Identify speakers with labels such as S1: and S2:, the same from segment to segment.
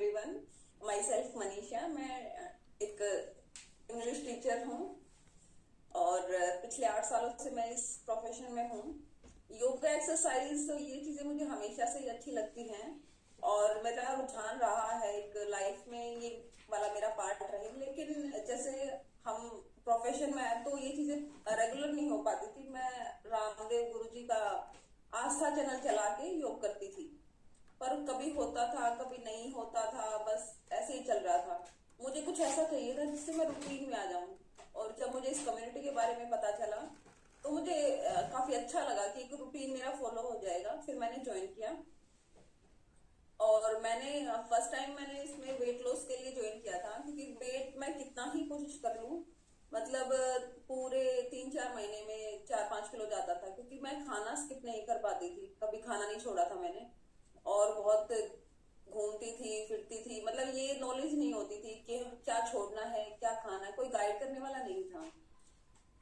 S1: Everyone, my self Manisha. मैं एक English teacher हूँ और पिछले 8 सालों से मैं इस प्रोफेशन में हूँ। योगा एक्सरसाइज तो ये चीजें मुझे हमेशा से ही अच्छी लगती हैं और मेरा रुझान रहा है एक लाइफ में ये वाला मेरा पार्ट रहे। लेकिन जैसे हम प्रोफेशन में आए तो ये चीजें रेगुलर नहीं हो पाती थी। मैं रामदेव गुरुजी का आस्था चैनल चला के योग करती थी, पर कभी होता था कभी नहीं होता था, बस ऐसे ही चल रहा था। मुझे कुछ ऐसा चाहिए था जिससे मैं रूटीन में आ जाऊं। और जब मुझे इस कम्युनिटी के बारे में पता चला तो मुझे काफी अच्छा लगा कि एक रूटीन मेरा फॉलो हो जाएगा। फिर मैंने ज्वाइन किया और मैंने फर्स्ट टाइम मैंने इसमें वेट लॉस के लिए ज्वाइन किया था, क्योंकि वेट मैं कितना ही कोशिश कर लूं, मतलब पूरे 3-4 महीने में 4-5 किलो जाता था, क्योंकि मैं खाना स्किप नहीं कर पाती थी। कभी खाना नहीं छोड़ा था मैंने और बहुत घूमती थी फिरती थी, मतलब ये नॉलेज नहीं होती थी कि क्या छोड़ना है क्या खाना है, कोई गाइड करने वाला नहीं था।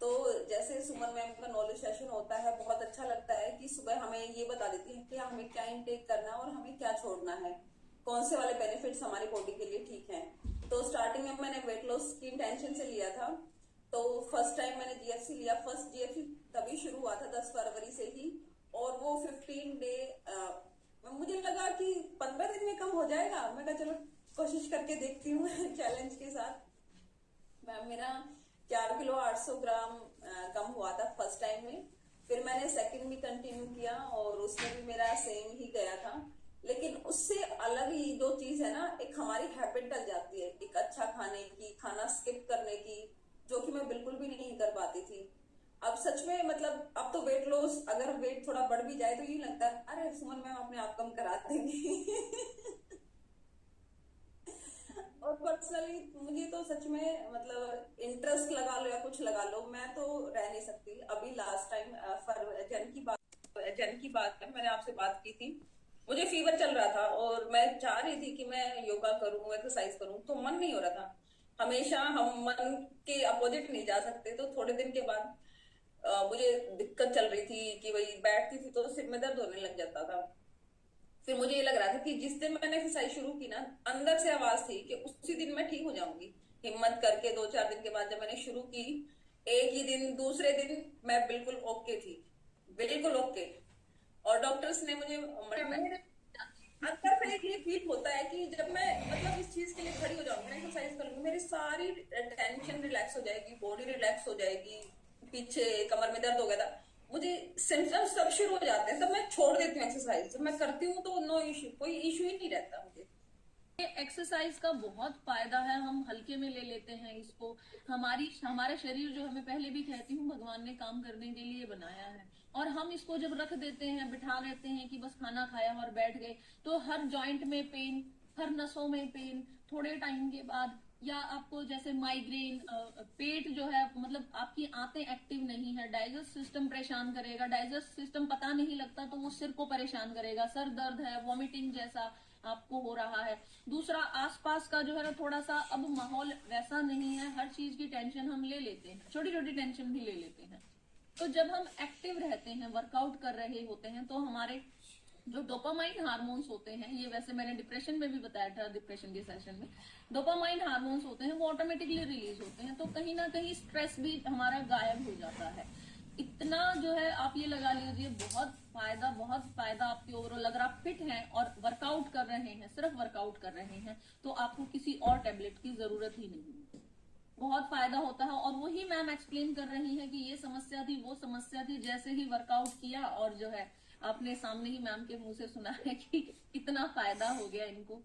S1: तो जैसे सुमन मैम का नॉलेज सेशन होता है, बहुत अच्छा लगता है कि सुबह हमें ये बता देती है कि हमें क्या इनटेक करना है और हमें क्या छोड़ना है, कौन से वाले बेनिफिट्स हमारी बॉडी के लिए ठीक हैं। तो स्टार्टिंग में मैंने वेट लॉस की इंटेंशन से लिया था। तो फर्स्ट टाइम मैंने जीएफसी लिया। फर्स्ट जीएफसी तभी शुरू हुआ था 10 फरवरी से ही, और वो 15 डे मुझे लगा कि 15 दिन में कम हो जाएगा। मैं कहा चलो कोशिश करके देखती हूँ चैलेंज के साथ। मैम मेरा 4 किलो 800 ग्राम कम हुआ था फर्स्ट टाइम में। फिर मैंने सेकंड भी कंटिन्यू किया और उसमें भी मेरा सेम ही गया था। लेकिन उससे अलग ही जो चीज है ना, एक हमारी हैबिट डल जाती है एक अच्छा खाने की, खाना स्किप करने की, जो कि मैं बिल्कुल भी नहीं कर पाती थी। अब सच में मतलब अब तो वेट लॉस, अगर वेट थोड़ा बढ़ भी जाए तो ये लगता है अरे सुमन मैम अपने आप कम करा देंगी और पर्सनली मुझे तो सच में मतलब इंटरेस्ट लगा लो या कुछ लगा लो, मैं तो रह नहीं सकती। अभी लास्ट टाइम जन की बात है, मैंने आपसे बात की थी। मुझे फीवर चल रहा था और मैं चाह रही थी कि मैं योगा करूं एक्सरसाइज करूं, तो मन नहीं हो रहा था। हमेशा हम मन के अपोजिट नहीं जा सकते। तो थोड़े दिन के बाद मुझे दिक्कत चल रही थी कि भाई बैठती थी तो सिर में दर्द होने लग जाता था। फिर मुझे ये लग रहा था कि जिस दिन मैंने एक्सरसाइज शुरू की ना, अंदर से आवाज थी कि उसी दिन मैं ठीक हो जाऊंगी। हिम्मत करके 2-4 दिन के बाद जब मैंने शुरू की, एक ही दिन दूसरे दिन मैं बिल्कुल ओके थी, बिल्कुल ओके। और डॉक्टर्स ने मुझे मेरे अंदर से एक ये फील होता है कि जब मैं मतलब इस चीज के लिए खड़ी हो जाऊंगी ना, एक्सरसाइज करूंगी, मेरी सारी टेंशन रिलैक्स हो जाएगी, बॉडी रिलैक्स हो जाएगी। पीछे कमर में दर्द हो गया था, मुझे सिम्टम्स सब शुरू हो जाते हैं, तब मैं छोड़ देती हूँ एक्सरसाइज। जब मैं करती हूँ तो नो इश्यू, कोई इश्यू ही नहीं रहता मुझे।
S2: एक्सरसाइज का बहुत फायदा है, हम हल्के में ले लेते हैं इसको। हमारा शरीर जो, हमें पहले भी कहती हूँ, भगवान ने काम करने के लिए बनाया है। और हम इसको जब रख देते हैं, बिठा लेते हैं कि बस खाना खाया और बैठ गए, तो हर जॉइंट में पेन, हर नसों में पेन, थोड़े टाइम के बाद, या आपको जैसे माइग्रेन, पेट जो है, मतलब आपकी आंतें एक्टिव नहीं है, डाइजेस्ट सिस्टम परेशान करेगा, डाइजेस्ट सिस्टम पता नहीं लगता तो वो सिर को परेशान करेगा, सर दर्द है, वॉमिटिंग जैसा आपको हो रहा है। दूसरा, आसपास का जो है ना, थोड़ा सा अब माहौल वैसा नहीं है, हर चीज की टेंशन हम ले लेते हैं, छोटी छोटी टेंशन भी ले लेते हैं। तो जब हम एक्टिव रहते हैं, वर्कआउट कर रहे होते हैं, तो हमारे जो डोपामाइन हार्मोन्स होते हैं, ये वैसे मैंने डिप्रेशन में भी बताया था, डिप्रेशन के सेशन में, डोपामाइन हार्मोन्स होते हैं, वो ऑटोमेटिकली रिलीज होते हैं, तो कहीं ना कहीं स्ट्रेस भी हमारा गायब हो जाता है। इतना जो है, आप ये लगा लीजिए, बहुत फायदा आपके ओवरऑल। अगर आप फिट हैं और वर्कआउट कर रहे हैं, सिर्फ वर्कआउट कर रहे हैं, तो आपको किसी और टेबलेट की जरूरत ही नहीं है। बहुत फायदा होता है। और वही मैम एक्सप्लेन कर रही है कि ये समस्या थी, वो समस्या थी, जैसे ही वर्कआउट किया और जो है, आपने सामने ही मैम के मुंह से सुना है कि कितना फायदा हो गया इनको।